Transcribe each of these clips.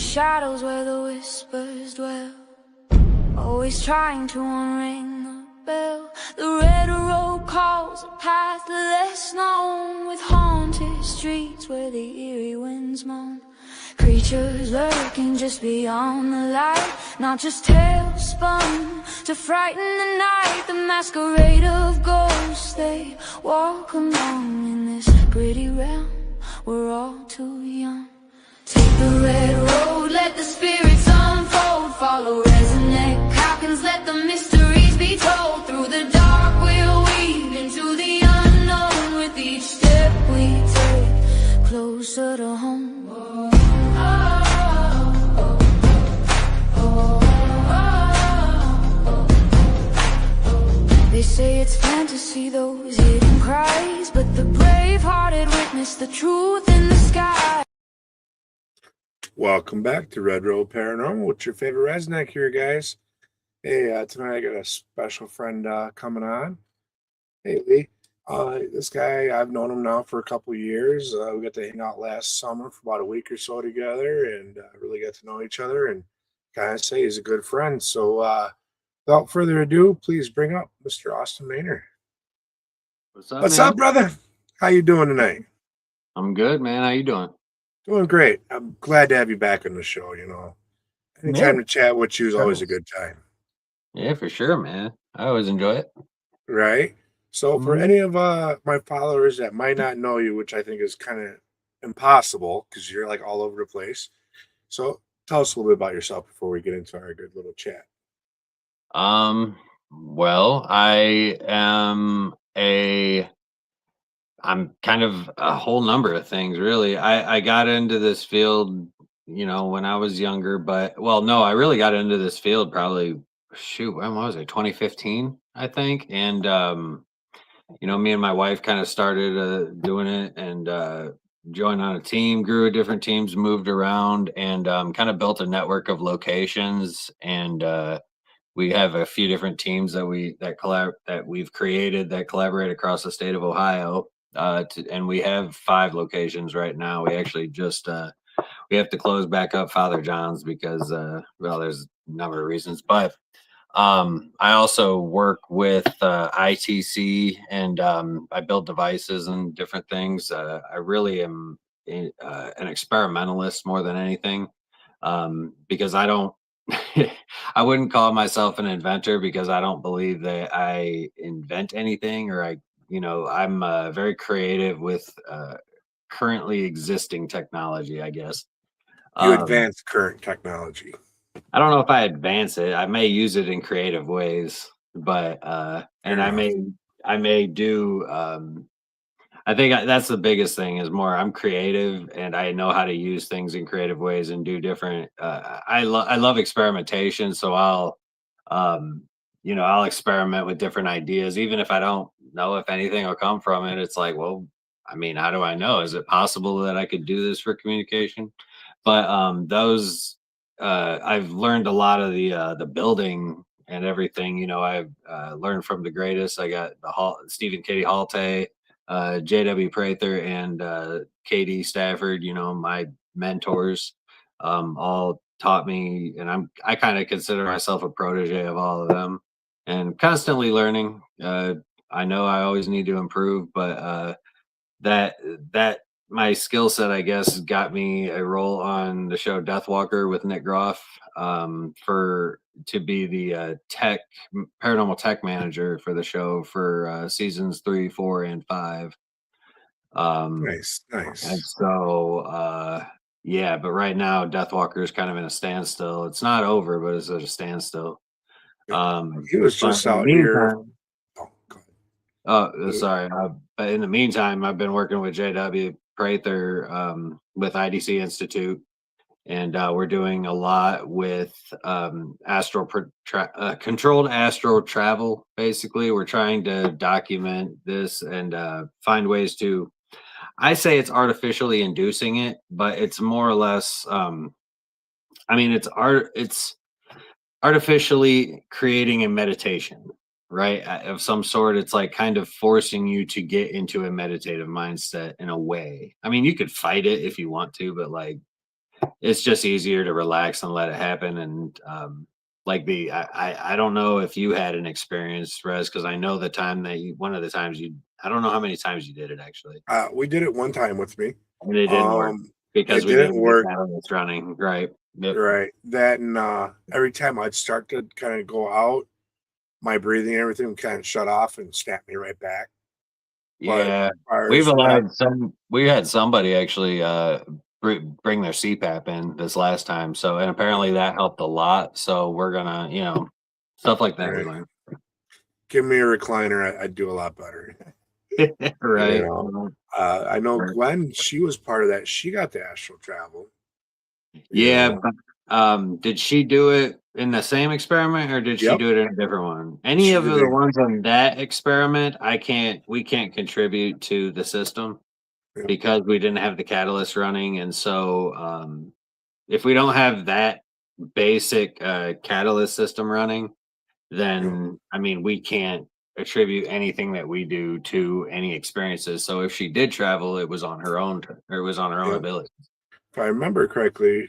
shadows where the whispers dwell, always trying to unring the bell. The red road calls a path less known, with haunted streets where the eerie winds moan. Creatures lurking just beyond the light, not just tales spun to frighten the night. The masquerade of ghosts, they walk along in this gritty realm. We're all too young. Take the red road, let the spirits unfold. Follow RezNeck Calkins, let the mysteries be told. Through the dark we'll weave into the unknown. With each step we take closer to home. They say it's fantasy, those hidden cries, but the brave-hearted witness the truth in the sky. Welcome back to Red Road Paranormal with your favorite RezNeck here, guys. Hey, tonight I got a special friend coming on. Hey, Lee. This guy, I've known him now for a couple of years. We got to hang out last summer for about a week or so together, and really got to know each other, and kind of say he's a good friend. So without further ado, please bring up Mr. Austin Maynard. What's up, brother? How you doing tonight? I'm good, man. How you doing? Doing great. I'm glad to have you back on the show. You know, anytime to chat with you is always a good time. Yeah, for sure, man. I always enjoy it. Right. So for any of my followers that might not know you, which I think is kind of impossible because you're like all over the place. So tell us a little bit about yourself before we get into our good little chat. Well, I'm kind of a whole number of things, really. I got into this field, you know, when I was younger, but no, I really got into this field probably, when was it? 2015, I think. And, you know, me and my wife kind of started doing it, and joined on a team, grew with different teams, moved around, and kind of built a network of locations. And we have a few different teams that we've created that collaborate across the state of Ohio. And we have 5 locations right now. We actually just we have to close back up Father John's because there's a number of reasons, but I also work with ITC, and I build devices and different things. I really am an experimentalist more than anything, because I don't I wouldn't call myself an inventor, because I don't believe that I invent anything, or I'm very creative with currently existing technology, I guess. You advance current technology. I don't know if I advance it. I may use it in creative ways, but and I may do. I think that's the biggest thing, is more I'm creative and I know how to use things in creative ways and do different. I love experimentation, so I'll experiment with different ideas, even if I don't know if anything will come from it. It's like, well, I mean, how do I know? Is it possible that I could do this for communication? But I've learned a lot of the building and everything. You know, I've learned from the greatest. I got Stephen Katie Halte, JW Prather, and KD Stafford. You know, my mentors, all taught me, and I kind of consider myself a protege of all of them, and constantly learning. I know I always need to improve, but that my skill set, I guess, got me a role on the show Deathwalker with Nick Groff, to be the Paranormal Tech Manager for the show for seasons 3, 4, and 5. Nice. And so, yeah, but right now Deathwalker is kind of in a standstill. It's not over, but it's at a standstill. He was just out here. Sorry. But in the meantime, I've been working with JW Prather with IDC Institute, and we're doing a lot with controlled astral travel. Basically, we're trying to document this and find ways to. I say it's artificially inducing it, but it's more or less. It's artificially creating a meditation, right, of some sort. It's like kind of forcing you to get into a meditative mindset in a way. I mean, you could fight it if you want to, but like, it's just easier to relax and let it happen. And like I don't know if you had an experience, Rez, because I know the time that one of the times I don't know how many times you did it actually. We did it one time with me. And it didn't work because It we didn't didn't get work. catalyst running. Right. Yep. Right. That and every time I'd start to kind of go out, my breathing and everything would kind of shut off and snap me right back. But Yeah. as far We've as that, allowed we had somebody actually bring their CPAP in this last time. So, and apparently that helped a lot. So we're gonna, stuff like that we right, learn. give me a recliner, I'd do a lot better. You Right. know, I know Right. Glenn, she was part of that. She got the astral travel. You Yeah, know, but did she do it in the same experiment or did she yep, do it in a different one? Any she of did the it. ones on that experiment, we can't contribute to the system Yep, because we didn't have the catalyst running. And so if we don't have that basic catalyst system running, yep, then I mean we can't attribute anything that we do to any experiences. So if she did travel, it was on her own or it was on her own yep. ability. If I remember correctly,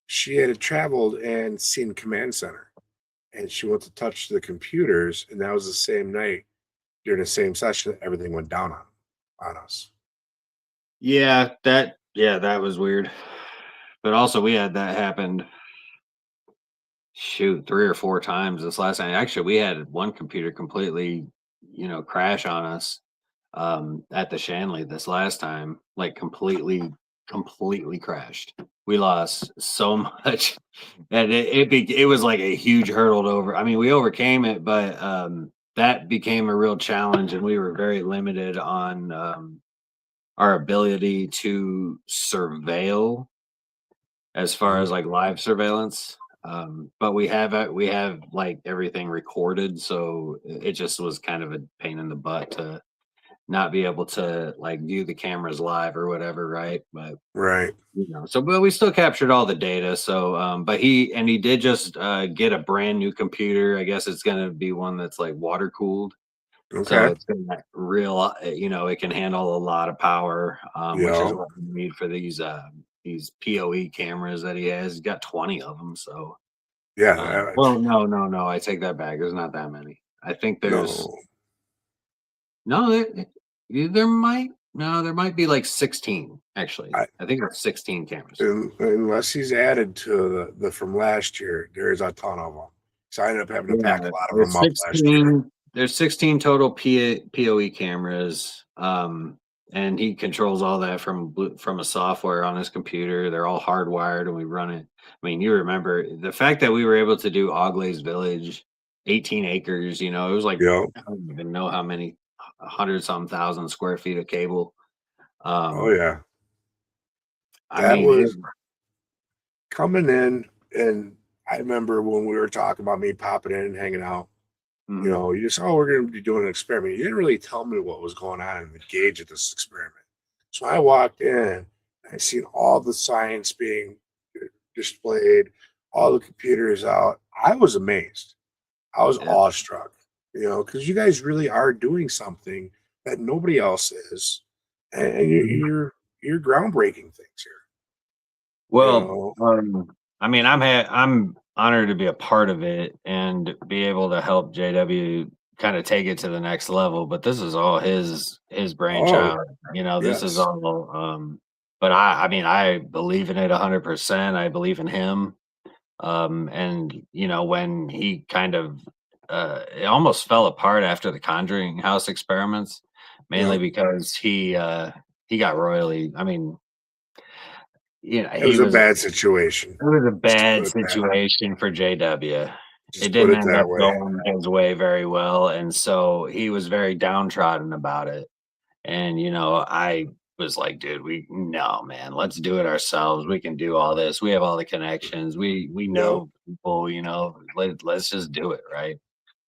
she had traveled and seen Command Center, and she went to touch the computers, and that was the same night during the same session that everything went down on us. Yeah, that was weird. But also we had that happen, shoot, 3 or 4 times this last time. Actually, we had one computer completely, crash on us at the Shanley this last time, like completely crashed. We lost so much and it was like a huge hurdle to over. I mean, we overcame it, but that became a real challenge and we were very limited on our ability to surveil as far Mhm. as like live surveillance. But we have like everything recorded, so it just was kind of a pain in the butt to not be able to like view the cameras live or whatever, right? But Right. but we still captured all the data. So but he did just get a brand new computer. I guess it's gonna be one that's like water cooled. So Okay. it's gonna it can handle a lot of power, which is Yeah. what we need for these PoE cameras that he has. He's got 20 of them. So, Yeah. well, no, I take that back. There's not that many. I think there's No. no, there might no, there might be like 16 actually. I, I think it's 16 cameras. unless he's added to the from last year, there's a ton of them. So I ended up having to pack Yeah, a lot of them there's up last year. 16. There's 16 total PoE cameras, and he controls all that from a software on his computer. They're all hardwired, and we run it. I mean, you remember the fact that we were able to do Oglay's Village, 18 acres. It was like Yeah. I don't even know how many 100 some thousand square feet of cable. Oh Um, yeah. I That mean, was coming in, and I remember when we were talking about me popping in and hanging out. mhm, You just, oh, we're going to be doing an experiment. You didn't really tell me what was going on in the gauge of this experiment. So I walked in, I seen all the science being displayed, all the computers out. I was amazed. I was yeah. awestruck, because you guys really are doing something that nobody else is, and you're groundbreaking things here. You Well, know, I mean, I'm honored to be a part of it and be able to help JW kind of take it to the next level. But this is all his oh brainchild. This is yes, all. But I mean, I believe in it 100%. I believe in him. And when he kind of it almost fell apart after the Conjuring House experiments, mainly yep. because he got royally. I mean, It he was a was bad situation. it was a Just bad put it that. situation for JW. It Just put didn't it end that up way. going his way very well, and so he was very downtrodden about it. And I was like, "Dude, no, man, let's do it ourselves. We can do all this. We have all the connections. We Yep. know people. Let's just do it, right?"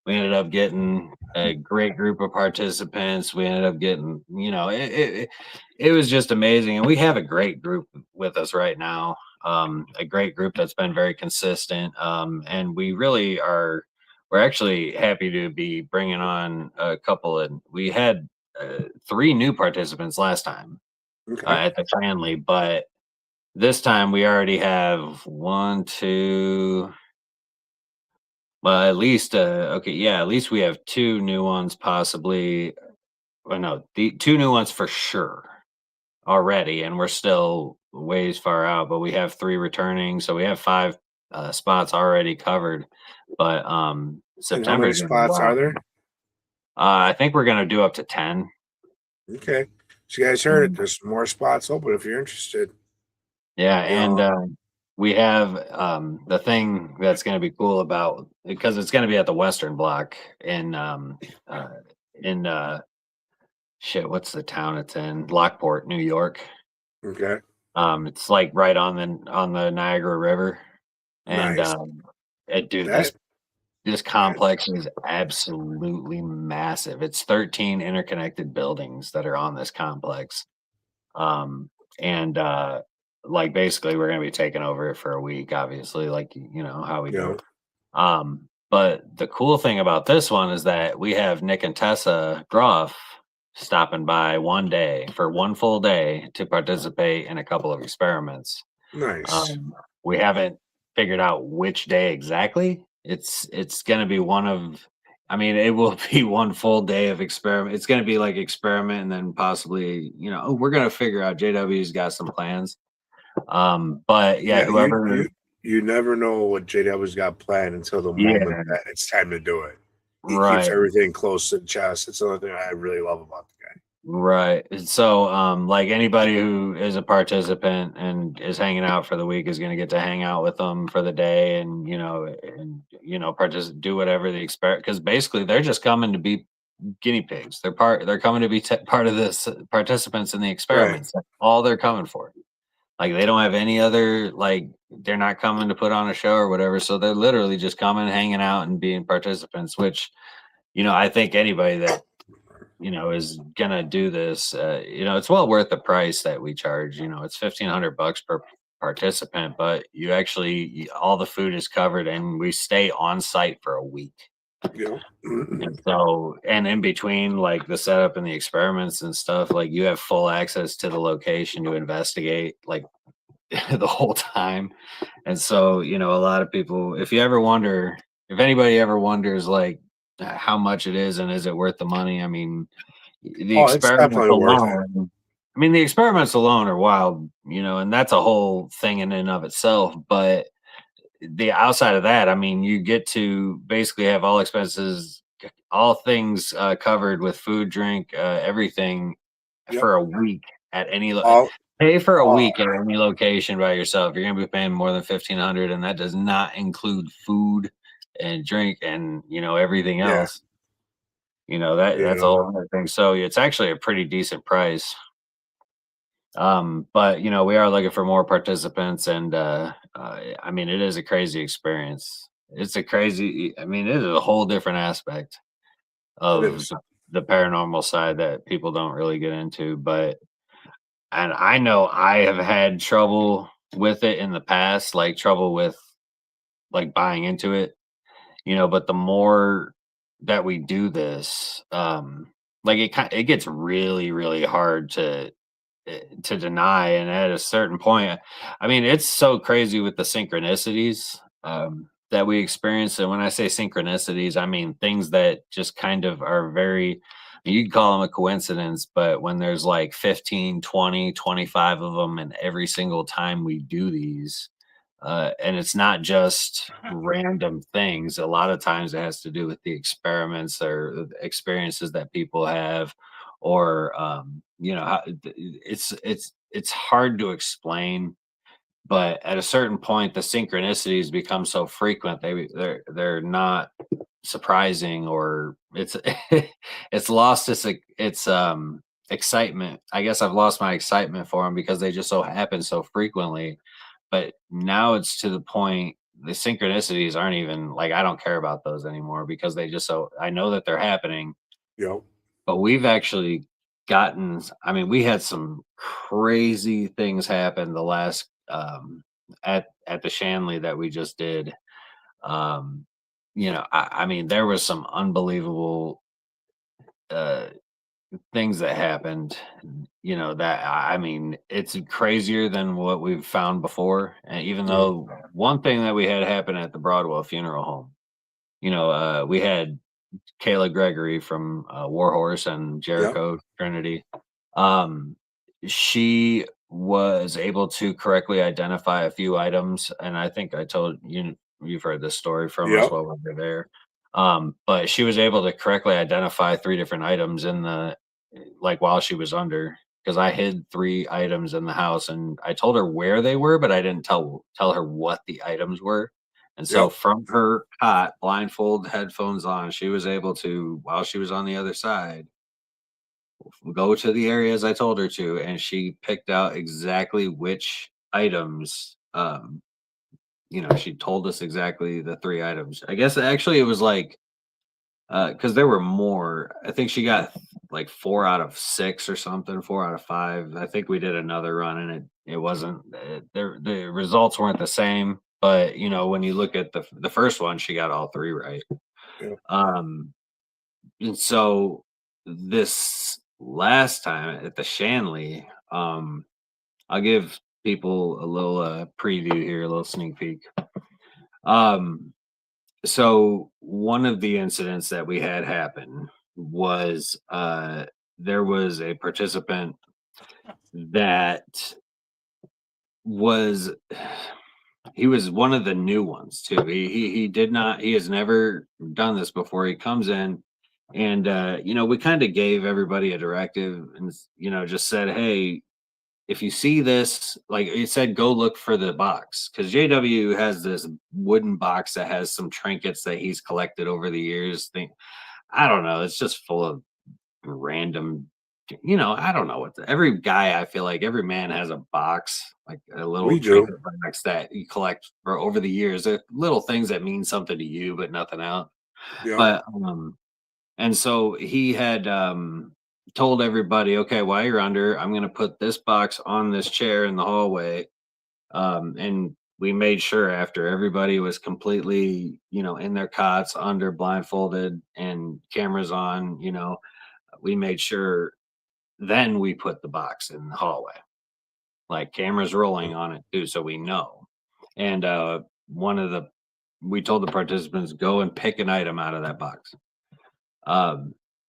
We ended up getting a great group of participants. We ended up getting, it was just amazing. And we have a great group with us right now. A great group that's been very consistent. And we're actually happy to be bringing on a couple we had 3 new participants last time Okay. at the Cranley, but this time we already have 1, 2. Well, at least okay, yeah, at least we have 2 new ones possibly. Well, no, the 2 new ones for sure already, and we're still ways far out, but we have 3 returning, so we have 5 spots already covered. But And how September many is gonna be spots are wild. there? I think we're gonna do up to 10. Okay. So you guys heard it. There's more spots open if you're interested. Yeah, You and know, we have the thing that's going to be cool about, because it's going to be at the Western Block uh, in shit. What's the town it's in? Lockport, New York. okay. It's like right on the Niagara River, and Nice. dude, That this complex is absolutely massive. It's 13 interconnected buildings that are on this complex. And like basically we're gonna be taking over it for a week, obviously, like you know how we you do. know, But the cool thing about this one is that we have Nick and Tessa Groff stopping by one day for one full day to participate in a couple of experiments. nice. Um, we haven't figured out which day exactly. It's gonna be one of, I mean, it will be one full day of experiment. It's gonna be like experiment and then possibly, you know, oh, we're gonna figure out JW's got some plans. But yeah, Yeah, you whoever, you you never know what JW's got planned until the moment yeah, that it's time to do it. He keeps right. everything close to the chest. It's another thing I really love about the guy. Right. And so, like anybody who is a participant and is hanging out for the week is going to get to hang out with them for the day, and do whatever the experiment. Because basically, they're just coming to be guinea pigs. They're coming to be part of this participants in the Right. experiments. That's all they're coming for. Like they don't have any other like. They're not coming to put on a show or whatever. So they're literally just coming, hanging out, and being participants. Which I think anybody that is gonna do this, it's well worth the price that we charge. It's $1,500 per participant, but all the food is covered and we stay on site for a week. You know. And so, and in between like the setup and the experiments and stuff, like you have full access to the location to investigate like the whole time. And so, a lot of people, if anybody ever wonders like how much it is and is it worth the money, I mean, the Oh, it's experiments definitely worth it. alone the experiments alone are wild, and that's a whole thing in and of itself. But the outside of that, I mean, you get to basically have all expenses, all things covered with food, drink, everything Yep. for a week at any All pay for a all week at any location by yourself. You're gonna be paying more than 1,500, and that does not include food and drink and everything yeah, else. That's a you whole other thing. So it's actually a pretty decent price. But we are looking for more participants, and I mean, it is a crazy experience. I mean, it is a whole different aspect it of is. the paranormal side that people don't really get into. And I know I have had trouble with it in the past, like trouble with like buying into it, but the more that we do this, like it gets really, really hard to deny. And at a certain point, I mean, it's so crazy with the synchronicities that we experience. And when I say synchronicities, I mean things that just kind of are very, you'd call them a coincidence, but when there's like 15, 20, 25 of them, and every single time we do these, and it's not just random things. A lot of times it has to do with the experiments or the experiences that people have, or it's hard to explain. But at a certain point, the synchronicities become so frequent they're not surprising, or it's it's lost its excitement. I guess I've lost my excitement for them because they just so happen so frequently. But now it's to the point the synchronicities aren't even like, I don't care about those anymore because they just so I know that they're happening. Yep. But we've actually gotten, I mean, we had some crazy things happen the last at the Shanley that we just did. Um I mean, there was some unbelievable uh things that happened, you know, that I mean, it's crazier than what we've found before. And even though one thing that we had happen at the Broadwell funeral home, you know, we had Kayla Gregory from Warhorse and Yep. Jericho Trinity. Um, she was able to correctly identify a few items, and I think I told you you've heard this story from us Yep. while we were there. But she was able to correctly identify 3 different items in the like while she was under because I hid 3 items in the house and I told her where they were, but I didn't tell her what the items were. And so Yep. from her cot, blindfold, headphones on, she was able to, while she was on the other side, go to the areas I told her to, and she picked out exactly which items. You know, she told us exactly the 3 items. I guess actually it was like because there were more. I think she got like 4 out of 6 or something, 4 out of 5. I think we did another run, and it wasn't the results weren't the same. But you know, when you look at the first one, she got all 3 right. Yep. And so this last time at the Shanley, I'll give people a little preview here, a little sneak peek. So one of the incidents that we had happen was there was a participant that was he was one of the new ones too. He did not he has never done this before. He comes in and you know, we kind of gave everybody a directive and you know, just said, hey, if you see this, like it said, go look for the box because JW has this wooden box that has some trinkets that he's collected over the years. I don't know, it's just full of random, you know, I don't know every guy, I feel like every man has a box, like a little We do. trinket box that you collect for over the years. They're little things that mean something to you, but nothing else. Yep. But and so he had told everybody, okay, while you're under, I'm going to put this box on this chair in the hallway. And we made sure after everybody was completely, you know, in their cots, under blindfolded and cameras on, you know, we made sure then we put the box in the hallway, like cameras rolling on it too. So we know. And we told the participants, go and pick an item out of that box.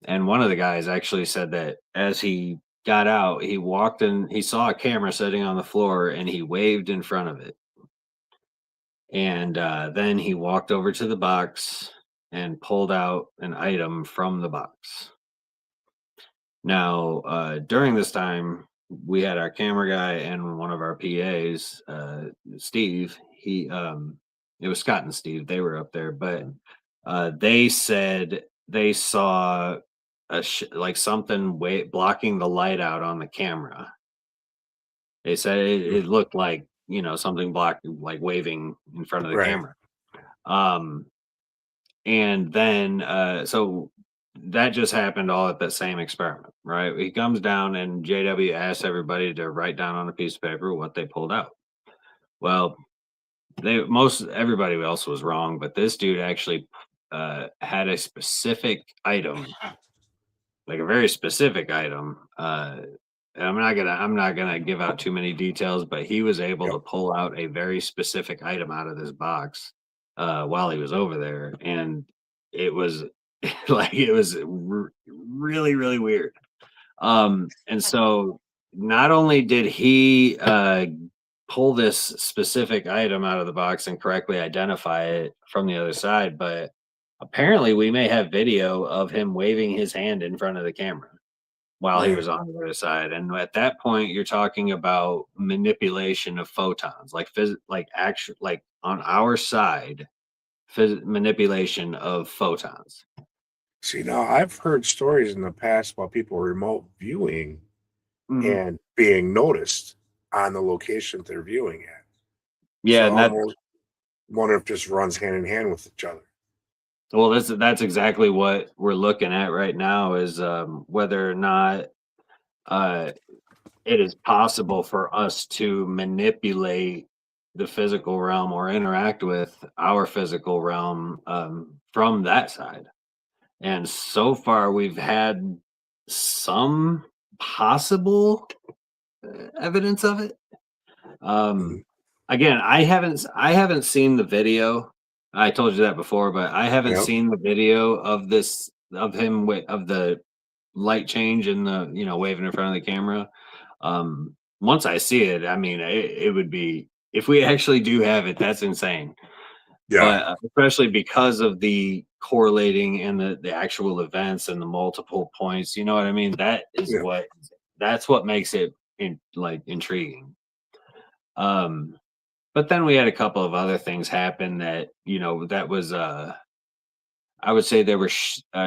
And one of the guys actually said that as he got out, he walked in, he saw a camera sitting on the floor and he waved in front of it. And then he walked over to the box and pulled out an item from the box. Now, during this time, we had our camera guy and one of our PAs, Steve. It was Scott and Steve. They were up there, but they said they saw like something blocking the light out on the camera. They said it looked like, you know, something blocked, like waving in front of the Right. camera. And then so that just happened all at that same experiment, right? He comes down and JW asks everybody to write down on a piece of paper what they pulled out. Well, everybody else was wrong, but this dude actually had a specific item, like a very specific item. And I'm not gonna give out too many details, but he was able to pull out a very specific item out of this box while he was over there, and it was like it was really really weird. And so not only did he pull this specific item out of the box and correctly identify it from the other side, but apparently we may have video of him waving his hand in front of the camera while he was on the other side. And at that point, you're talking about manipulation of photons, like on our side, manipulation of photons. See, now I've heard stories in the past about people remote viewing and being noticed on the location they're viewing at. Yeah, so and I wonder if it just runs hand in hand with each other. Well, that's exactly what we're looking at right now is whether or not it is possible for us to manipulate the physical realm or interact with our physical realm from that side. And so far, we've had some possible evidence of it. Again, I haven't seen the video. I told you that before, but I haven't Yep. seen the video of this of him of the light change and the waving in front of the camera. Once I see it, I mean, it would be, if we actually do have it, that's insane. Yeah. But especially because of the correlating and the actual events and the multiple points, you know what I mean? That is Yeah. that's what makes it intriguing. But then we had a couple of other things happen that, that was I would say there were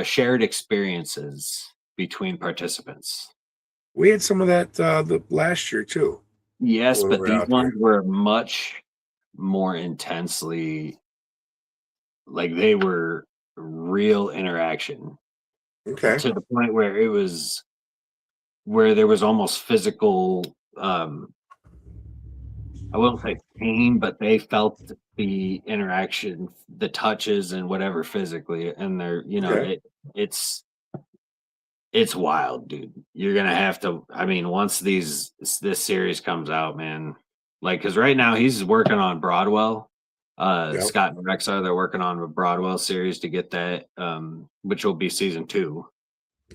shared experiences between participants. We had some of that the last year too. Yes, when we but were these out ones there. were much more intensely, like they were real interaction Okay. to the point where there was almost physical, I won't say pain, but they felt the interaction, the touches and whatever physically, and they're, Okay. it's wild, dude. You're gonna have to. I mean, once this series comes out, man, like, because right now he's working on Broadwell. Yep. Scott and Rex they're working on a Broadwell series to get that, which will be season 2.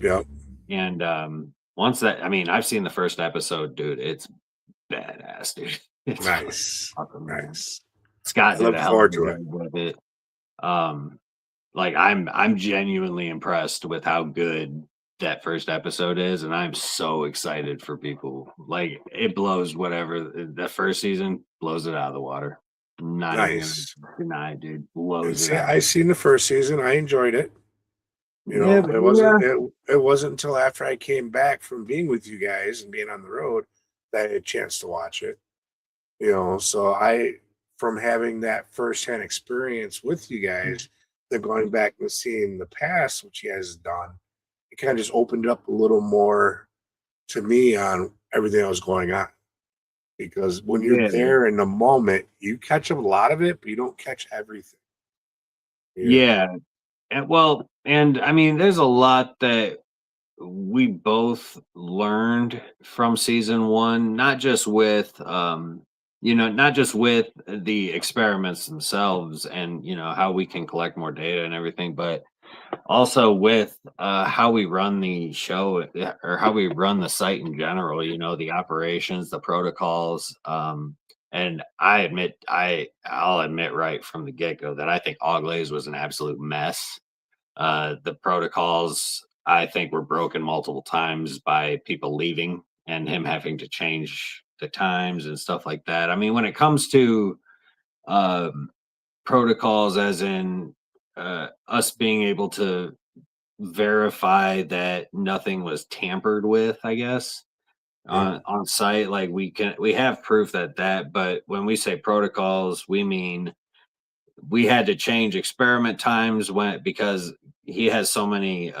Yep. And once that, I mean, I've seen the first episode, dude. It's badass, dude. It's Nice. awesome, man. Nice. Scott I did look a hell forward of to a it. job with it. Like I'm genuinely impressed with how good that first episode is, and I'm so excited for people. Like, it blows whatever the first season blows it out of the water. Not even Nice. gonna deny, dude. And Blows it see, out. I seen the first season. I enjoyed it. Yeah, but It wasn't until after I came back from being with you guys and being on the road that I had a chance to watch it. So from having that firsthand experience with you guys, then going back and seeing the past, which you guys have done, it kind of just opened up a little more to me on everything that was going on. Because when you're yeah, there in the moment, you catch a lot of it, but you don't catch everything. yeah. And I mean, there's a lot that we both learned from season 1, not just with not just with the experiments themselves and how we can collect more data and everything, but also with how we run the show, or how we run the site in general, the operations, the protocols. And I'll admit right from the get-go that I think Oglaze was an absolute mess. The protocols, I think, were broken multiple times by people leaving and him having to change the times and stuff like that. I mean, when it comes to protocols, as in us being able to verify that nothing was tampered with, I guess, on site, like we have proof but when we say protocols, we mean we had to change experiment times because he has so many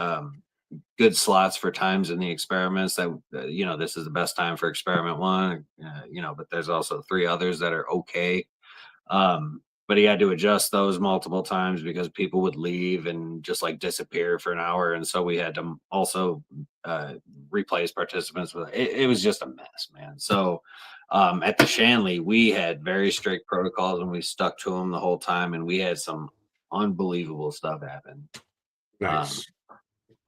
good slots for times in the experiments that this is the best time for experiment 1, but there's also 3 others that are okay. But he had to adjust those multiple times because people would leave and just like disappear for an hour, and so we had to also replace participants with it. Was just a mess, man. So at the Shanley, we had very strict protocols and we stuck to them the whole time, and we had some unbelievable stuff happen. Nice.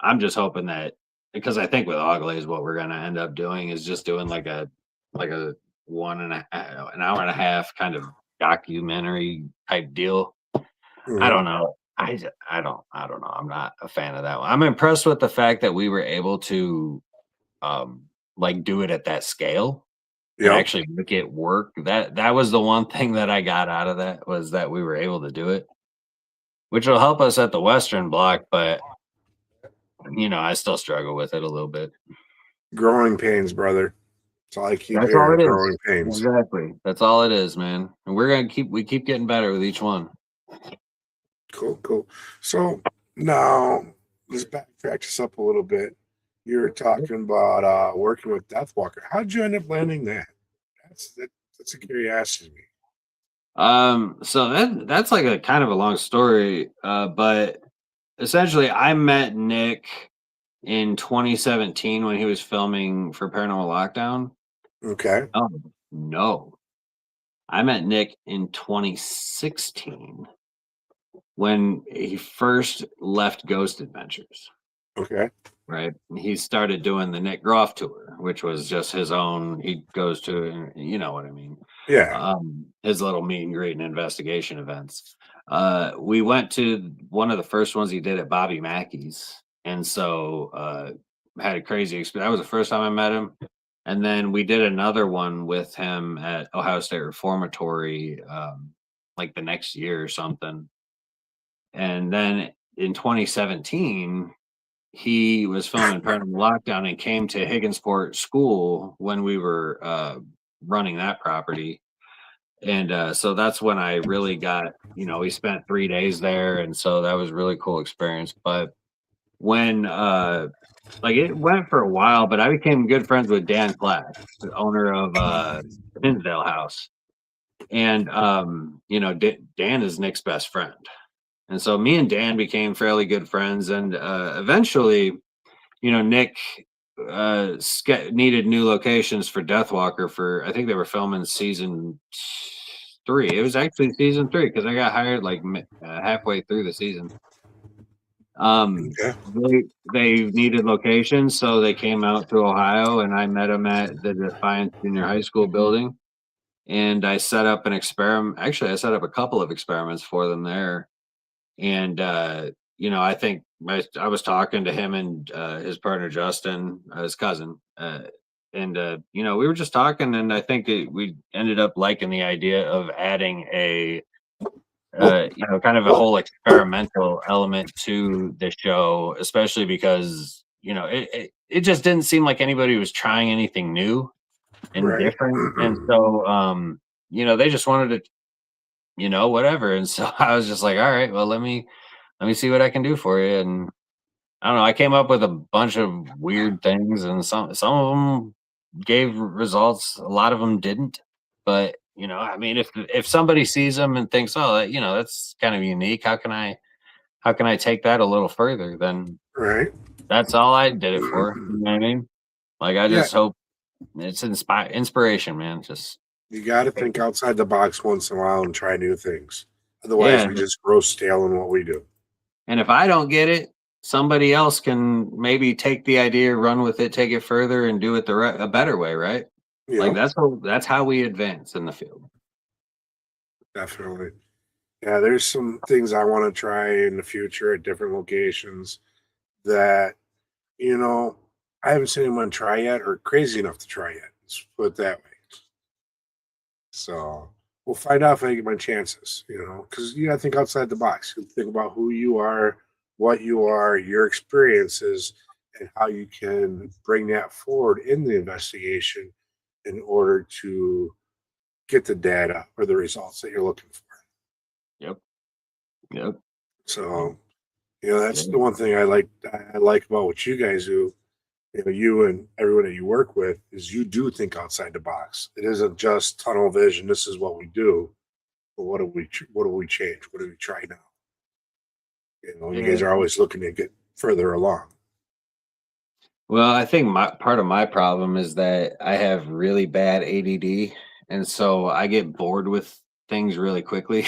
I'm just hoping that, because I think with Oglaze, what we're going to end up doing is just doing like a an hour and a half kind of documentary type deal. I don't know. I don't know. I'm not a fan of that one. I'm impressed with the fact that we were able to do it at that scale and actually make it work. That was the one thing that I got out of that, was that we were able to do it, which will help us at the Western Block, but I still struggle with it a little bit. Growing pains, brother. That's all I keep That's hearing. all it is. Growing pains. Exactly. That's all it is, man. And we keep getting better with each one. Cool. So now let's backtrack this up a little bit. You were talking about working with Deathwalker. How'd you end up landing that? That's a curiosity to me. So that's like a kind of a long story. But essentially I met Nick in 2017 when he was filming for Paranormal Lockdown. Okay. Oh, no. I met Nick in 2016 when he first left Ghost Adventures. Okay. Right. He started doing the Nick Groff tour, which was just his own. He goes to, you know what I mean? Yeah. His little meet and greet and investigation events. We went to one of the first ones he did at Bobbie Mackey's. And so had a crazy experience. That was the first time I met him. And then we did another one with him at Ohio State Reformatory like the next year or something. And then in 2017, he was filming Paranormal Lockdown and came to Higginsport School when we were running that property. And so that's when I really got, we spent 3 days there. And so that was a really cool experience. But when, like it went for a while, but I became good friends with Dan Clack, the owner of Hinsdale House. And, Dan is Nick's best friend. And so me and Dan became fairly good friends. And eventually, Nick needed new locations for Deathwalker for, I think they were filming season 3. It was actually season 3 because I got hired like halfway through the season. Okay. They needed locations, so they came out to Ohio, and I met them at the Defiance Junior High School building. And I set up an experiment. Actually, I set up a couple of experiments for them there. And I think I was talking to him and his partner Justin, his cousin, and we were just talking, and I think we ended up liking the idea of adding a kind of a whole experimental element to the show, especially because it just didn't seem like anybody was trying anything new and different, and so they just wanted to whatever. And so I was just like, all right, well, let me see what I can do for you. And I don't know, I came up with a bunch of weird things, and some of them gave results, a lot of them didn't. But I mean, if somebody sees them and thinks, oh, that's kind of unique, how can I take that a little further? Then that's all I did it for. You know what I mean? Like I just hope it's inspiration, man. Just you got to think outside the box once in a while and try new things. Otherwise, we just grow stale in what we do. And if I don't get it, somebody else can maybe take the idea, run with it, take it further, and do it a better way, right? Yeah. Like that's how we advance in the field. Definitely. Yeah, there's some things I want to try in the future at different locations that, I haven't seen anyone try yet or crazy enough to try yet. Let's put it that way. So we'll find out if I get my chances, because you got to think outside the box. You think about who you are, what you are, your experiences, and how you can bring that forward in the investigation in order to get the data or the results that you're looking for. Yep. So, that's the one thing I like about what you guys do. You and everyone that you work with is you do think outside the box. It isn't just tunnel vision. This is what we do, but what do we change? What do we try now? You guys are always looking to get further along. Well, I think part of my problem is that I have really bad ADD, and so I get bored with things really quickly.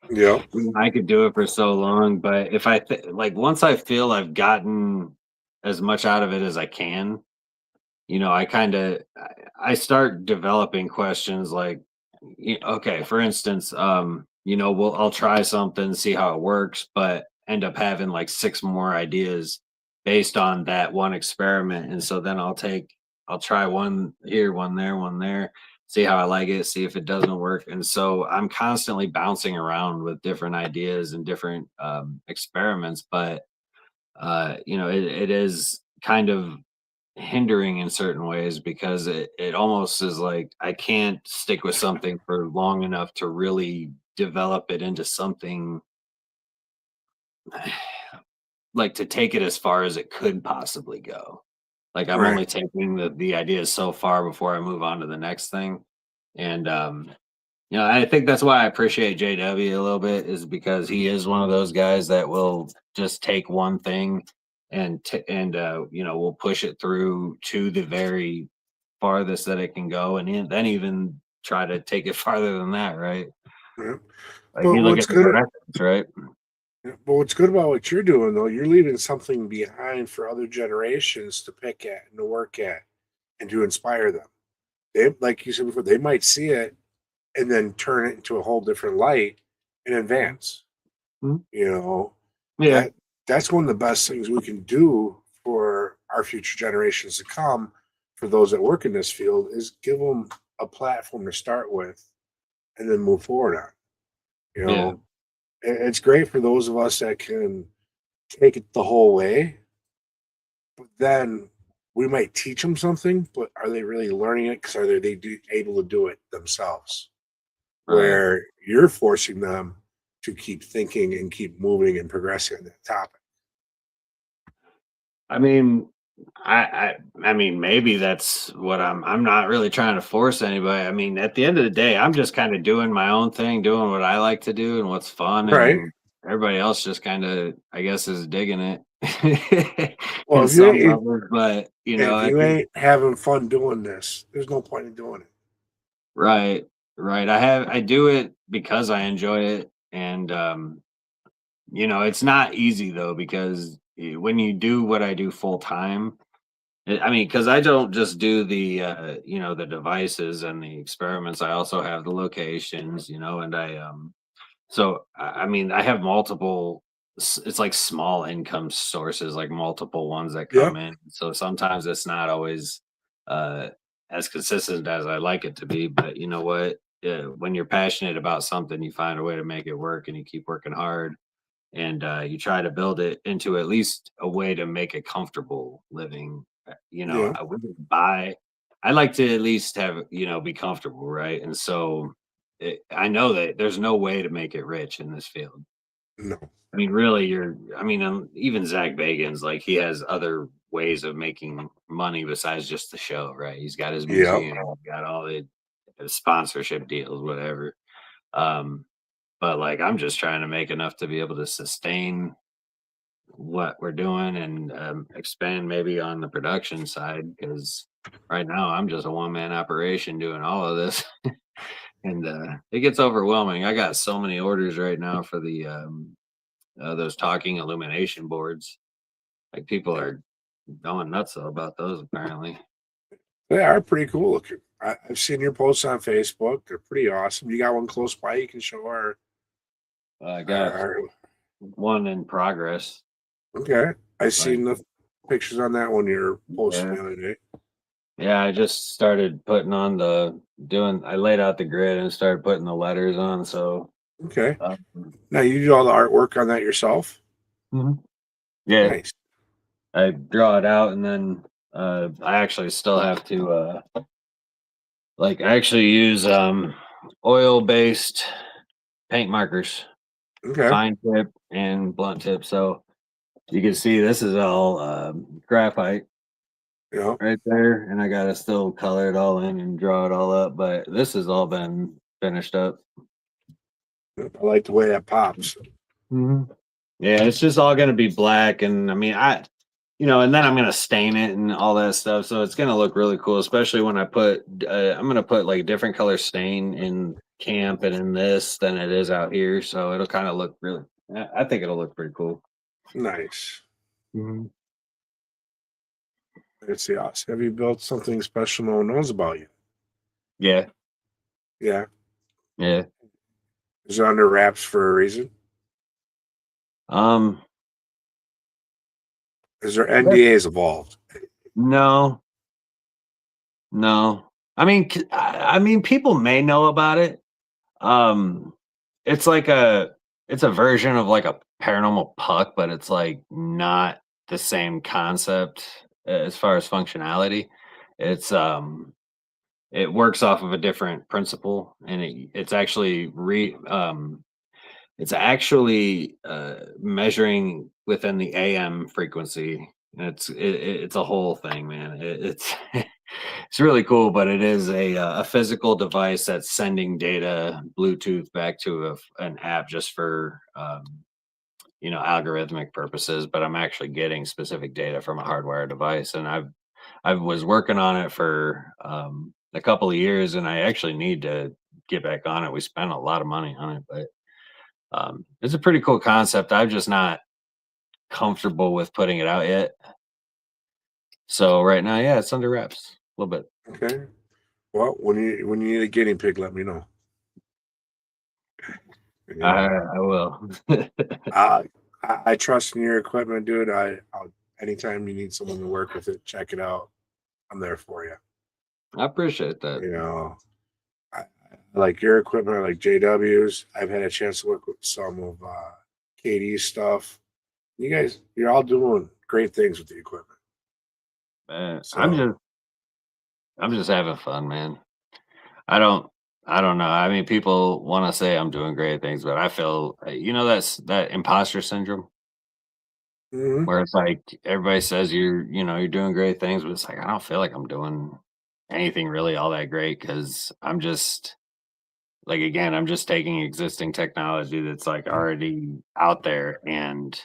Yeah, I could do it for so long, but if I once I feel I've gotten as much out of it as I can, I start developing questions like, okay, for instance, I'll try something, see how it works, but end up having like 6 more ideas based on that one experiment. And so then I'll try one here, one there, see how I like it, see if it doesn't work. And so I'm constantly bouncing around with different ideas and different experiments, but it is kind of hindering in certain ways because it almost is like I can't stick with something for long enough to really develop it into something like to take it as far as it could possibly go. Like I'm only taking the ideas so far before I move on to the next thing. And I think that's why I appreciate JW a little bit, is because he is one of those guys that will just take one thing and we'll push it through to the very farthest that it can go, and then even try to take it farther than that, right? Yeah. Like But you look what's at the good, records, right? but what's good about what you're doing though, you're leaving something behind for other generations to pick at and to work at and to inspire them. They, like you said before, they might see it and then turn it into a whole different light and advance. Mhm. You know, Yeah, that's one of the best things we can do for our future generations to come. For those that work in this field, is give them a platform to start with, and then move forward on. You yeah, know, it's great for those of us that can take it the whole way, but then we might teach them something, but are they really learning it? Because are they able to do it themselves? right. Where you're forcing them to keep thinking and keep moving and progressing on that topic. I mean, I mean, maybe that's what I'm not really trying to force anybody. I mean, at the end of the day, I'm just kind of doing my own thing, doing what I like to do and what's fun, Right. and everybody else just kind of, I guess, is digging it Well, in some levels. But if I you think ain't having fun doing this, there's no point in doing it. right, right. I do it because I enjoy it, and it's not easy though because when you do what I do full time. I mean, because I don't just do the devices and the experiments. I also have the locations, and I mean, I have multiple. It's like small income sources, like multiple ones that come Yep. in. So sometimes it's not always uh, as consistent as I like it to be. But you know what? When you're passionate about something, you find a way to make it work, and you keep working hard, and you try to build it into at least a way to make a comfortable living. Yeah. I wouldn't buy. I like to at least have be comfortable, right? And so I know that there's no way to make it rich in this field. No. I mean, really, even Zach Bagans, like he has other ways of making money besides just the show, right? He's got his Yep. museum, got all the sponsorship deals, whatever. Um, but like, I'm just trying to make enough to be able to sustain what we're doing and expand maybe on the production side because right now I'm just a one man operation doing all of this. And it gets overwhelming. I got so many orders right now for the those talking illumination boards. Like people are going nuts about those apparently. They are pretty cool looking. I've seen your posts on Facebook. They're pretty awesome. You got one close by you can show I got our one in progress. okay. I Like, seen the pictures on that one you're posting yeah. the other day. Yeah, I just started putting on I laid out the grid and started putting the letters on. So, Okay. um, Now you do all the artwork on that yourself? mhm. Yeah, Nice. I draw it out and then I actually still have to I actually use oil based paint markers, Okay. fine tip and blunt tip. So you can see this is all graphite Yeah. right there, and I gotta still color it all in and draw it all up, but this has all been finished up. I like the way that pops. Mhm. Yeah, it's just all gonna be black, and I mean, and then I'm gonna stain it and all that stuff, so it's gonna look really cool, especially when I'm gonna put like a different color stain in camp and in this than it is out here, so it'll kind of look really. I think it'll look pretty cool. Nice. Mhm. Let's see. Awesome. Have you built something special no one knows about you? Yeah, Yeah. yeah. Is it under wraps for a reason? Um, Is there NDAs involved? no, no. I mean, people may know about it. Um, it's like it's a version of like a paranormal puck, but it's like not the same concept as far as functionality. It's it works off of a different principle, and it's actually measuring within the AM frequency. And it's a whole thing, man. It's it's really cool, but it is a physical device that's sending data Bluetooth back to an app just for you know, algorithmic purposes, but I'm actually getting specific data from a hardware device. And I was working on it for a couple of years, and I actually need to get back on it. We spent a lot of money on it, but it's a pretty cool concept. I'm just not comfortable with putting it out yet. So right now, yeah, it's under wraps a little bit. Okay. Well, when you need a guinea pig, let me know. You know, I will. I trust in your equipment, dude. I'll anytime you need someone to work with it, check it out. I'm there for you. I appreciate that. You know, I like your equipment. I like JW's. I've had a chance to work with some of KD's stuff. You guys, you're all doing great things with the equipment. Man, So I'm just having fun, man. I don't I don't know. I mean, people want to say I'm doing great things, but I feel, you know, that's that imposter syndrome mhm. where it's like everybody says you know, you're doing great things, but it's like I don't feel like I'm doing anything really all that great because I'm just like again, I'm just taking existing technology that's like already out there and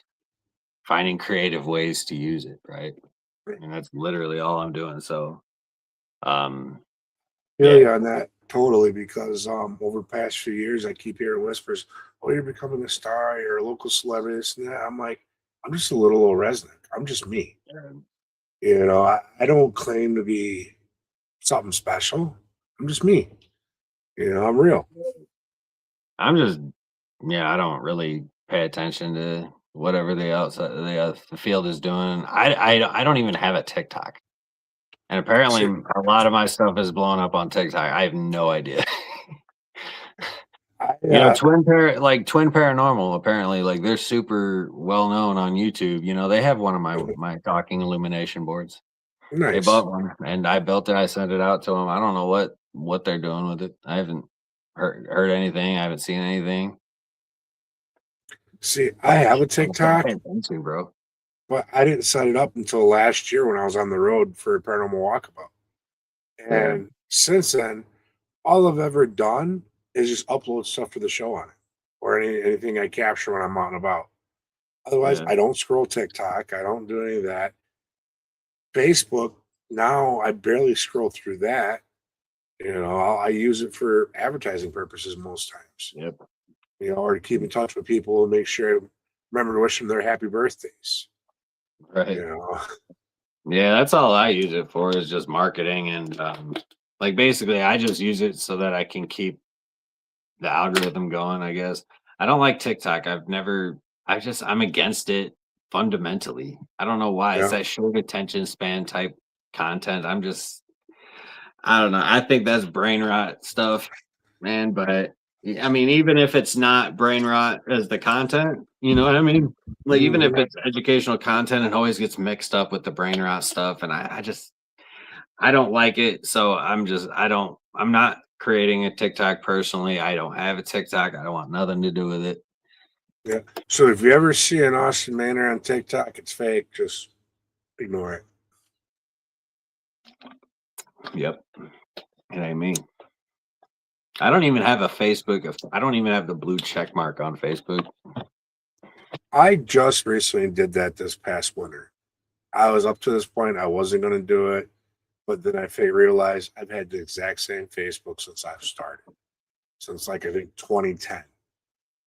finding creative ways to use it, right? And that's literally all I'm doing. So, um, Feel yeah, you on that totally because over the past few years I keep hearing whispers, "Oh, you're becoming a star, you're a local celebrity." This and that. I'm like, I'm just a little old Resnick. I'm just me. You know, I don't claim to be something special. I'm just me. You know, I'm real. I'm just, yeah, I don't really pay attention to whatever the outside the field is doing. I don't even have a TikTok, and apparently See, a lot of my stuff is blowing up on TikTok. I have no idea. I, You know, Twin Paranormal, apparently, like they're super well known on YouTube. You know, they have one of my talking illumination boards. They nice. bought one, and I built it. I sent it out to them. I don't know what they're doing with it. I haven't heard anything. I haven't seen anything. See, I have a I'm not TikTok, paying attention, bro. but I didn't set it up until last year when I was on the road for a paranormal walkabout. Yeah, And since then, all I've ever done is just upload stuff to the show on it or anything I capture when I'm out and about. Otherwise, yeah, I don't scroll TikTok. I don't do any of that. Facebook, now I barely scroll through that. You know, I use it for advertising purposes most times, yep, you know, or to keep in touch with people and make sure I remember to wish them their happy birthdays. You right. know, Yeah, that's all I use it for is just marketing and like basically I just use it so that I can keep the algorithm going, I guess. I don't like TikTok. I'm against it fundamentally. I don't know why. It's yeah. that short attention span type content. I don't know. I think that's brain rot stuff, man, but I mean, even if it's not brain rot as the content, you know what I mean? Like even if Mhm. it's educational content, it always gets mixed up with the brain rot stuff. And I don't like it. So I'm not creating a TikTok personally. I don't have a TikTok. I don't want nothing to do with it. Yeah. So if you ever see an Austin Maynard on TikTok, it's fake. Just ignore it. Yep. It ain't me. I don't even have a Facebook. I don't even have the blue check mark on Facebook. I just recently did that this past winter. I was up to this point, I wasn't going to do it, but then realized I've had the exact same Facebook since I've started, since like I think 2010.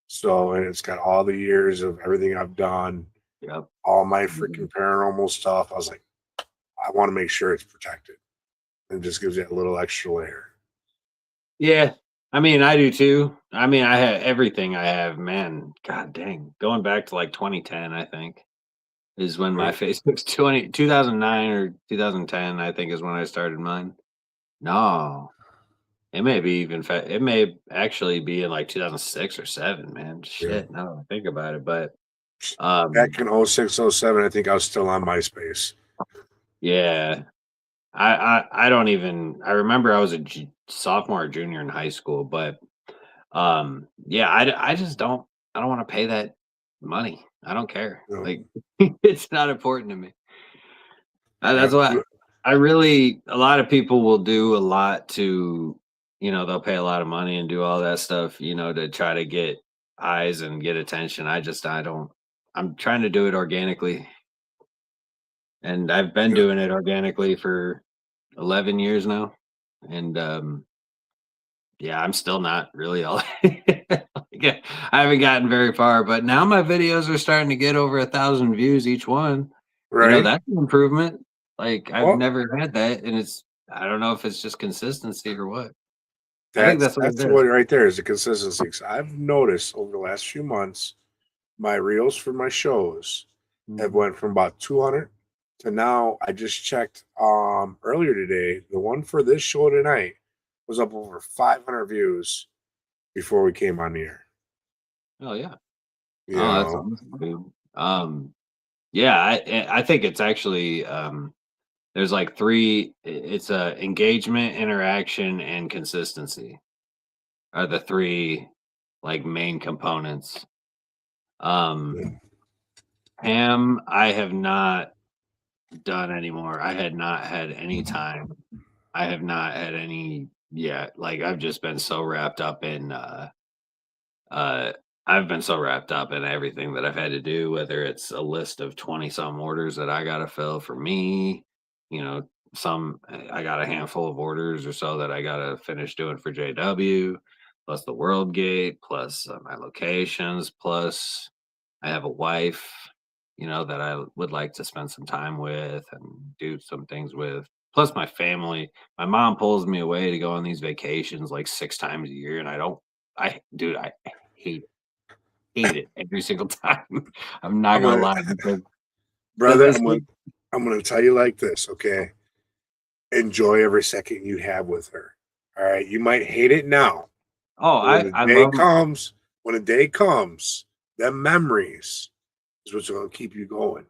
So, and it's got all the years of everything I've done, Yep. all my freaking paranormal stuff. I was like, I want to make sure it's protected and just gives it a little extra layer. Yeah. I mean, I do too. I mean, I have everything I have, man. God dang. Going back to like 2010, I think, is when my Right? Facebook's 2009 or 2010, I think is when I started mine. No, it may be it may actually be in like 2006 or 7, man. Yeah. Shit, now that I think about it. But Back in 06, 07, I think I was still on MySpace. yeah, I don't even I remember I was a sophomore or junior in high school, but yeah, I just I don't want to pay that money. I don't care. You know, Like it's not important to me. That's yeah. why I really a lot of people will do a lot to, you know, they'll pay a lot of money and do all that stuff, you know, to try to get eyes and get attention. I don't. I'm trying to do it organically, and I've been Good. doing it organically for 11 years now, and yeah, I'm still not really all. Like, I haven't gotten very far, but now my videos are starting to get over 1,000 views each one. You know, Right? that's an improvement. Like I've Well, never had that, and I don't know if it's just consistency or what. I think that's that's what it that's is. what right there is the consistency. 'Cause I've noticed over the last few months, my reels for my shows have Mhm. went from about 200 to now. I just checked earlier today. The one for this show tonight was up over 500 views before we came on the air. Oh yeah. You Oh, that's know, awesome, dude. Yeah, I think it's actually there's like three. It's engagement, interaction, and consistency are the three like main components. Um, Ham, I have not done anymore. I had not had any time. I have not had any yet. Like I've just been so wrapped up in uh I've been so wrapped up in everything that I've had to do, whether it's a list of 20 some orders that I gotta fill for me, you know, I got a handful of orders or so that I gotta finish doing for JW, plus the World Gate, plus my locations, plus I have a wife, you know, that I would like to spend some time with and do some things with. Plus my family. My mom pulls me away to go on these vacations like 6 times a year, and dude, I hate hate it every single time. I'm not I'm gonna gonna, lie because brother. I see. I'm gonna tell you like this, okay? Enjoy every second you have with her. All right, you might hate it now, Oh, but when the I day love. comes, them memories is what's gonna keep you going.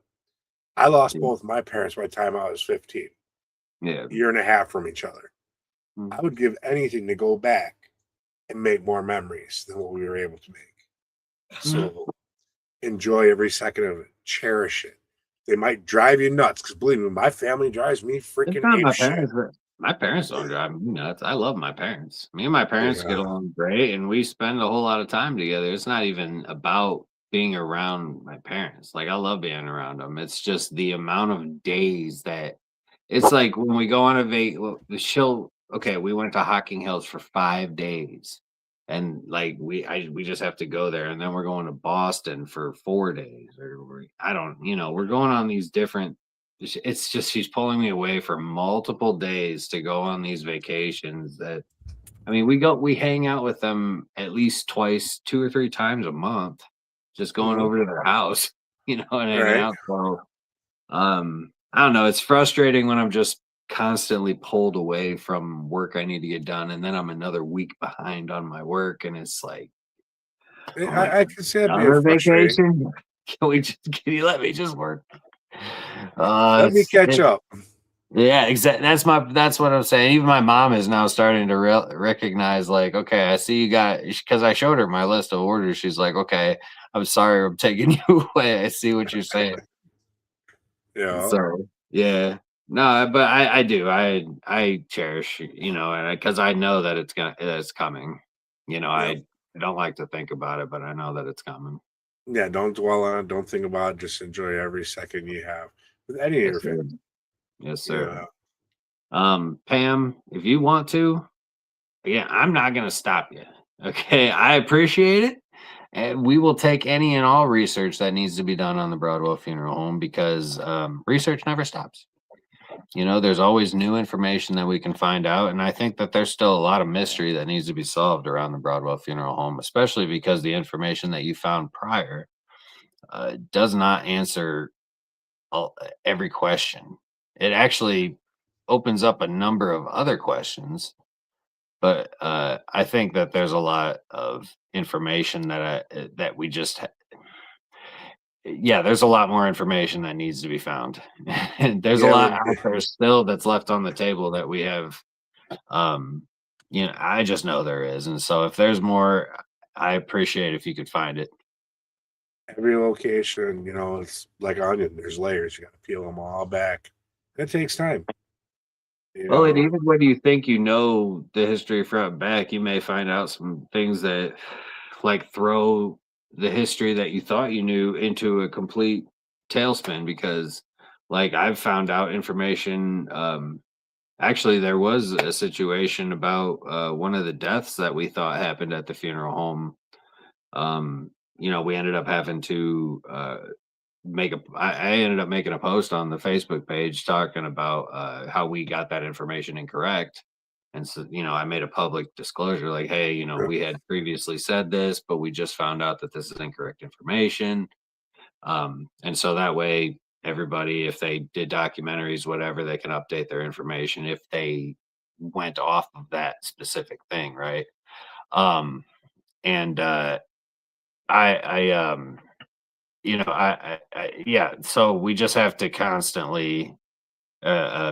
I lost Yeah, both my parents by the time I was 15, yeah. a year and a half from each other. I Mm, would give anything to go back and make more memories than what we were able to make. mhm. So enjoy every second of it. Cherish it. They might drive you nuts because believe me, my family drives me It's freaking not ape my shit. parents. My parents don't drive me nuts. I love my parents. Me and my parents get Yeah. along great, and we spend a whole lot of time together. It's not even about being around my parents. Like I love being around them. It's just the amount of days that it's like when we go on a the show. Okay, we went to Hocking Hills for 5 days, and like we just have to go there, and then we're going to Boston for 4 days, I don't, we're going on these different. It's just she's pulling me away for multiple days to go on these vacations. That I mean, we hang out with them at least twice, 2 or 3 times a month, just going Mhm. over to their house, and hanging Right. out. So I don't know, it's frustrating when I'm just constantly pulled away from work I need to get done, and then I'm another week behind on my work, and it's like, I'm like, I can see that being another frustrating. vacation? Can you let me just work? Let me It's catch it up. Yeah, exactly. That's what I'm saying. Even my mom is now starting to recognize, like, okay, I see you got, because I showed her my list of orders. She's like, okay, I'm sorry, I'm taking you away. I see what you're saying. Yeah. So yeah, no, but I do. I cherish, and because I know that it's coming. Yep. I don't like to think about it, but I know that it's coming. Yeah. Don't dwell on it. Don't think about it. Just enjoy every second you have with any of your Yes, family. sir. Yes, Yeah. sir. Pam, if you want to, again, I'm not going to stop you. Okay. I appreciate it. And we will take any and all research that needs to be done on the Broadwell Funeral Home because research never stops. There's always new information that we can find out. And I think that there's still a lot of mystery that needs to be solved around the Broadwell Funeral Home, especially because the information that you found prior does not answer every question. It actually opens up a number of other questions. But I think that there's a lot of information that we just yeah, there's a lot more information that needs to be found. And there's a Yeah. lot out there still that's left on the table that we have. Um, I just know there is, and so if there's more, I appreciate if you could find it. Every location, it's like onion. There's layers. You got to peel them all back. It takes time. You Well, and know. even when you think you know the history front and back, you may find out some things that like throw the history that you thought you knew into a complete tailspin because like I've found out information actually there was a situation about one of the deaths that we thought happened at the funeral home. You know, we ended up having to I ended up making a post on the Facebook page talking about how we got that information incorrect. And so, you know, I made a public disclosure like, hey, you know, Sure. we had previously said this, but we just found out that this is incorrect information. And so that way, everybody, if they did documentaries, whatever, they can update their information if they went off of that specific thing, right? Um, and I you know, yeah. So we just have to constantly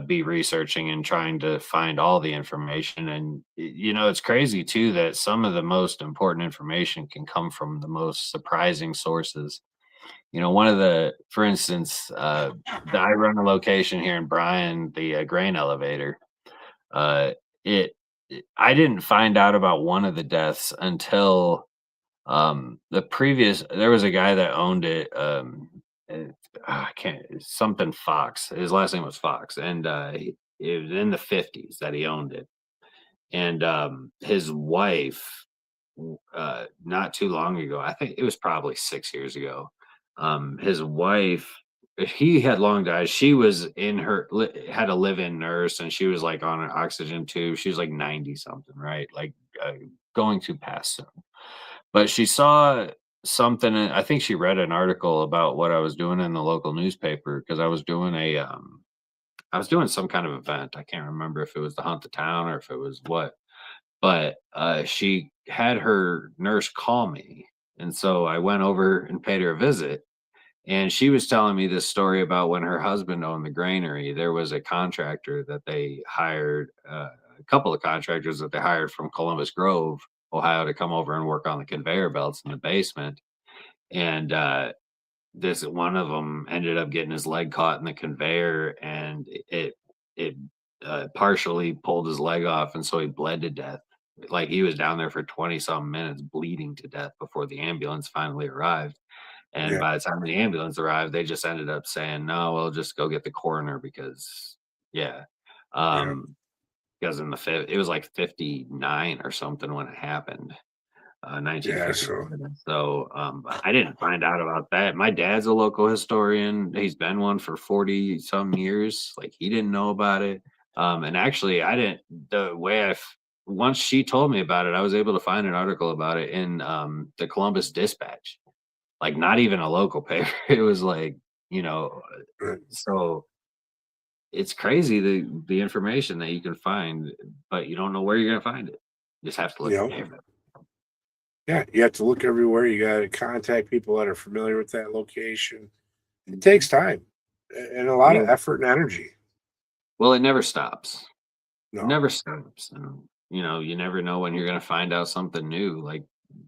be researching and trying to find all the information. And you know, it's crazy too that some of the most important information can come from the most surprising sources. You know, one of the, for instance, I run a location here in Bryan, the grain elevator. Uh, it, I didn't find out about one of the deaths until the previous there was a guy that owned it, I can't something Fox. His last name was Fox, and, it was in the '50s that he owned it, and, his wife, not too long ago, I think it was probably 6 years ago, his wife he had long died, she was in her had a live-in nurse, and she was, like, on an oxygen tube, she was, like, 90 something, right? Like, going to pass soon. But she saw something, I think she read an article about what I was doing in the local newspaper because I was doing some kind of event. I can't remember if it was the Hunt the Town or if it was what, but, she had her nurse call me, and so I went over and paid her a visit, and she was telling me this story about when her husband owned the granary, there was a contractor that they hired, a couple of contractors that they hired from Columbus Grove, Ohio, to come over and work on the conveyor belts in the basement. And this one of them ended up getting his leg caught in the conveyor, and it partially pulled his leg off, and so he bled to death. Like he was down there for 20 some minutes, bleeding to death before the ambulance finally arrived. And Yeah. by the time the ambulance arrived, they just ended up saying, "No, we'll just go get the coroner because, yeah." Yeah. Um, because it was like 59 or something when it happened, Yeah. So 1957. So I didn't find out about that. My dad's a local historian. He's been one for 40 some years. Like he didn't know about it. And actually, I didn't. The way once she told me about it, I was able to find an article about it in the Columbus Dispatch, like not even a local paper. It was like, you know, uh, so it's crazy the information that you can find, but you don't know where you're gonna find it. You just have to you look know, everywhere. yeah, you have to look everywhere. You got to contact people that are familiar with that location. It takes time and a lot Yeah. of effort and energy. Well, it never stops. No. Never stops. And, you know, you never know when you're gonna find out something new. Like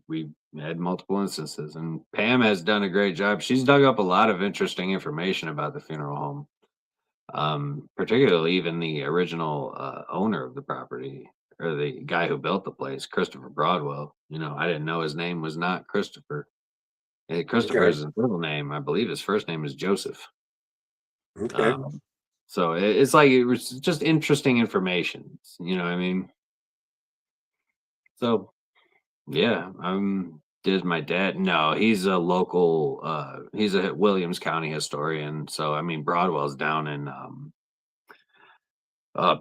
we had multiple instances, and Pam has done a great job. She's dug up a lot of interesting information about the funeral home. Particularly even the original owner of the property or the guy who built the place, Christopher Broadwell. You know, I didn't know his name was not Christopher. Christopher Okay. is his middle name. I believe his first name is Joseph. Okay. Um, so it's like it was just interesting information. You know what I mean? So yeah, did my dad? No, he's a local. He's a Williams County historian. So I mean, Broadwell's down in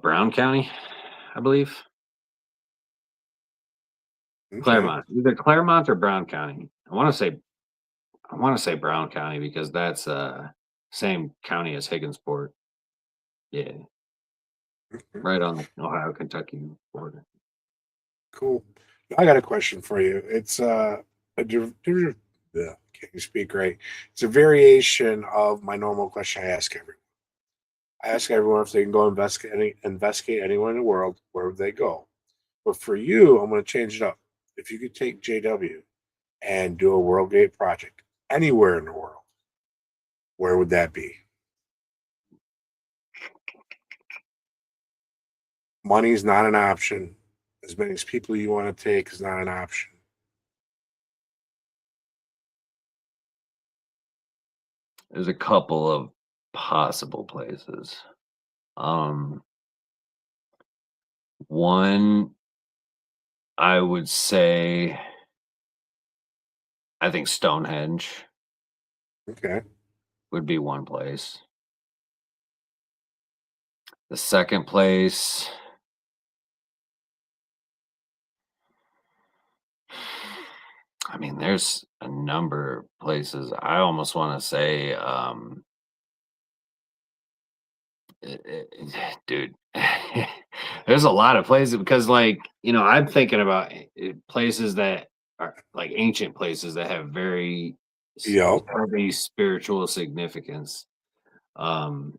Brown County, I believe. Okay. Claremont, either Claremont or Brown County. I wanna say Brown County because that's, same county as Higginsport. Yeah, Mhm. right on the Ohio-Kentucky border. Cool. I got a question for you. It's can't you speak right? It's a variation of my normal question I ask everyone. I ask everyone if they can go investigate anywhere in the world, where would they go? But for you, I'm going to change it up. If you could take JW and do a World Gate project anywhere in the world, where would that be? Money's not an option. As many as people you want to take is not an option. There's a couple of possible places. One, I would say, I think Stonehenge Okay. would be one place. The second place, I mean, there's a number of places. I almost want to say, dude, there's a lot of places because, like, you know, I'm thinking about places that are like ancient places that have very Yep. heavy spiritual significance. Then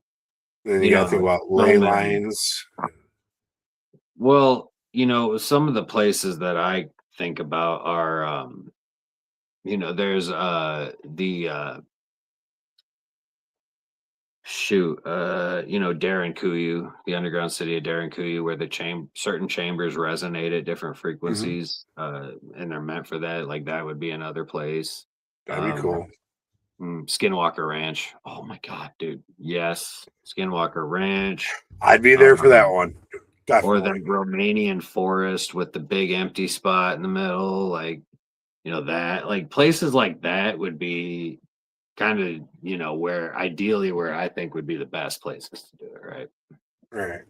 you You got to know, think like about ley Stonehenge. lines. Well, you know, some of the places that I think about are, you know, there's the you know, Kuyu, the underground city of Kuyu, where the certain chambers resonate at different Hmm. frequencies, and they're meant for that. Like that would be another place. That'd be Um, cool. Skinwalker Ranch. Oh my god, dude. Yes, Skinwalker Ranch. I'd be there for that Um, one. or Definitely. that Romanian forest with the big empty spot in the middle, like, you know, that like places like that would be kind of, you know, where ideally where I think would be the best places to do it, right? All right.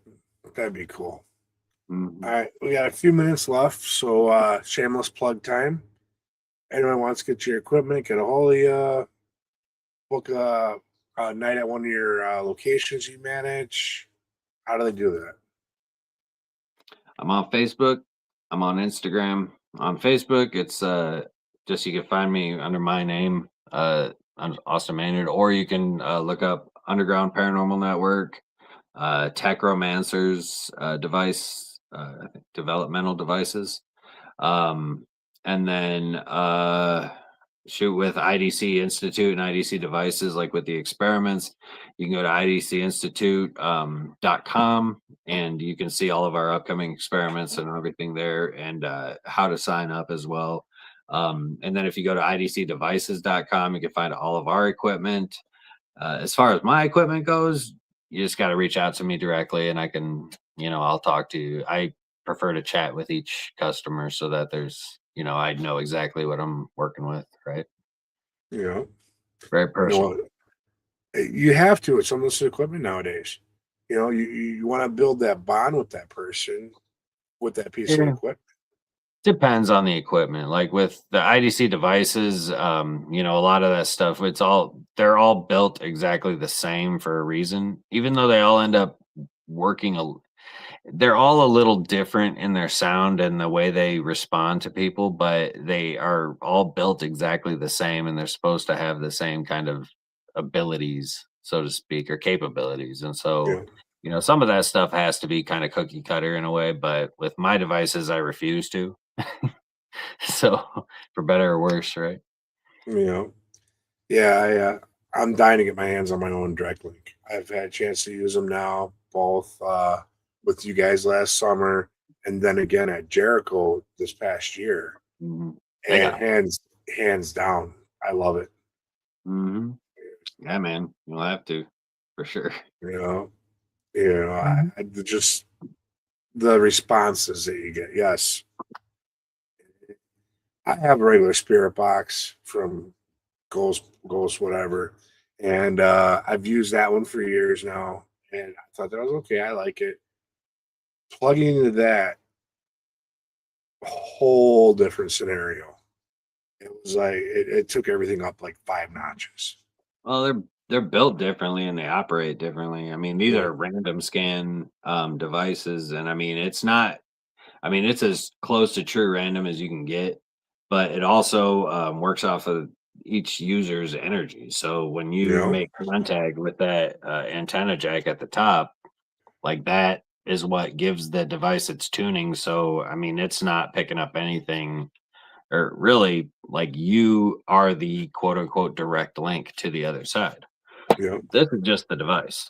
That'd be cool. All Mhm. right. We got a few minutes left. So shameless plug time. Anyone wants to get your equipment, get a hold of you, book a night at one of your locations you manage. How do they do that? I'm on Facebook. I'm on Instagram. On Facebook, it's just you can find me under my name, I'm Austin Maynard, or you can look up Underground Paranormal Network, Tech Romancers I think developmental devices. Um, and then shoot with IDC Institute and IDC devices, like with the experiments, you can go to idcinstitute.com and you can see all of our upcoming experiments and everything there and how to sign up as well. And then if you go to idcdevices.com, you can find all of our equipment. As far as my equipment goes, you just got to reach out to me directly and I can, you know, I'll talk to you. I prefer to chat with each customer so that there's, you know, I know exactly what I'm working with, right? You know, Very you know personal. what? You have to with some of this equipment nowadays. You know, you want to build that bond with that person with that piece of Yeah. equipment. Depends on the equipment. Like with the IDC devices, you know, a lot of that stuff, they're all built exactly the same for a reason, even though they all end up working they're all a little different in their sound and the way they respond to people, but they are all built exactly the same and they're supposed to have the same kind of abilities, so to speak, or capabilities. And so, Yeah, you know, some of that stuff has to be kind of cookie cutter in a way, but with my devices, I refuse to. So, for better or worse, right? you know, yeah. I'm dying to get my hands on my own direct link. I've had a chance to use them now, both with you guys last summer and then again at Jericho this past year. Mhm. They And got hands down, I love it. mhm. Yeah, man. You'll have to, for sure. You know, just the responses that you get. Yes, I have a regular spirit box from Ghost whatever, and I've used that one for years now, and I thought that was okay. I like it. Plugging into that whole different scenario. It was like it took everything up like 5 notches. Well, they're built differently and they operate differently. I mean, these Yeah, are random scan devices, and I mean, it's not. I mean, it's as close to true random as you can get, but it also works off of each user's energy. So when you you know, make contact with that antenna jack at the top, like that is what gives the device its tuning. So I mean, it's not picking up anything or really like you are the quote unquote direct link to the other side. yeah, This is just the device.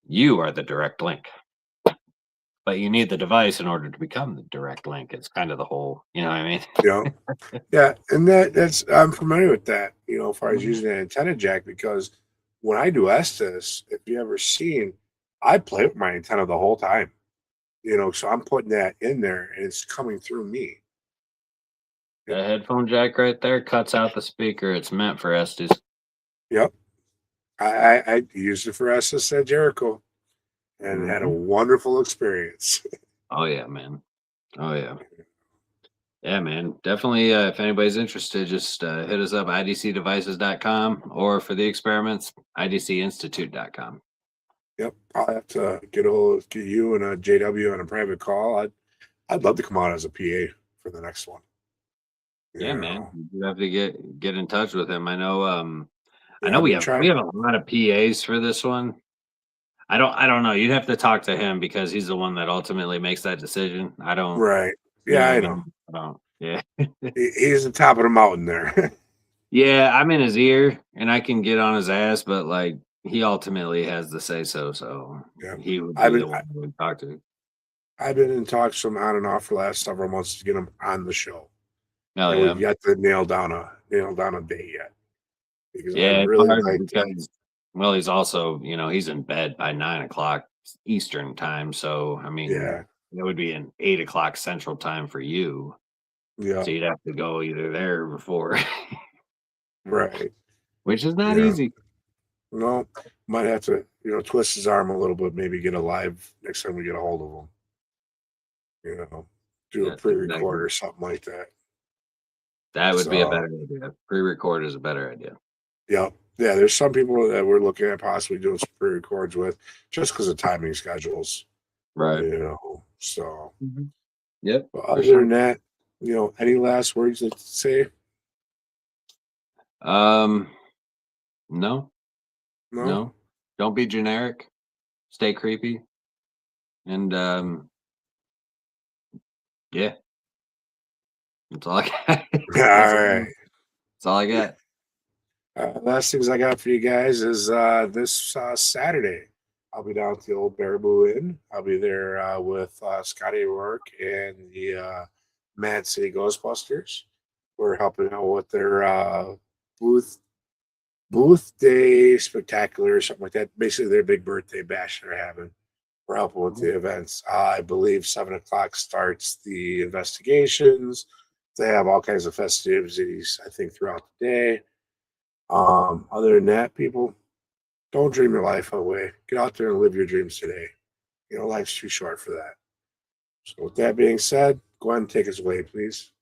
You are the direct link, but you need the device in order to become the direct link. It's kind of the whole, you know what I mean? yeah, yeah, and that's I'm familiar with that. You know, as far as Mhm. using an antenna jack because when I do Estes, if you ever seen, I play with my antenna the whole time. So I'm putting that in there and it's coming through me. The headphone jack right there cuts out the speaker. It's meant for Estes. Yep. I used it for Estes at Jericho and had a wonderful experience. Oh yeah, man. Oh yeah. Yeah, man. Definitely, if anybody's interested, just hit us up, idcdevices.com, or for the experiments, idcinstitute.com. Yep. I'll have to get you and a JW on a private call. I'd love to come out as a PA for the next one. Yeah, man. You have to get in touch with him. I know Yeah, I've we been have trying. a lot of PAs for this one. I don't know. You'd have to talk to him because he's the one that ultimately makes that decision. I don't, Right. you know Yeah, what I I know. mean? I don't. Yeah. He's the top of the mountain there. Yeah, I'm in his ear and I can get on his ass, but like he ultimately has the say so Yeah. he would I've be been the one I would talk to. I've been in talks from on and off for the last several months to get him on the show. Oh And yeah. we've yet to nail down a date yet. Because I Yeah, it's really hard like to. because well, he's also, he's in bed by 9 o'clock Eastern time. So I mean, Yeah. it would be an 8 o'clock Central time for you. Yeah. So you'd have to go either there or before, Right. which is not Yeah. easy. No, might have to, twist his arm a little bit, maybe get a live next time we get a hold of him. Do a That's pre-record exactly. or something like that. That would be a So, better idea. Pre-record is a better idea. yeah. Yeah, there's some people that we're looking at possibly doing some pre-records with just because of timing schedules, Right. So, Yep, but for other sure. than that, any last words to say? Um, no, No? no. Don't be generic. Stay creepy. And yeah, that's all I got. All That's right. all I got. Last things I got for you guys is this Saturday. I'll be down at the old Baraboo Inn. I'll be there with Scotty Rourke and the Mad City Ghostbusters. We're helping out with their booth booth day spectacular or something like that. Basically, their big birthday bash they're having. We're helping with the events. I believe 7 o'clock starts the investigations. They have all kinds of festivities, I think, throughout the day. Other than that, people, don't dream your life away. Get out there and live your dreams today. Life's too short for that. So with that being said, go ahead and take us away, please.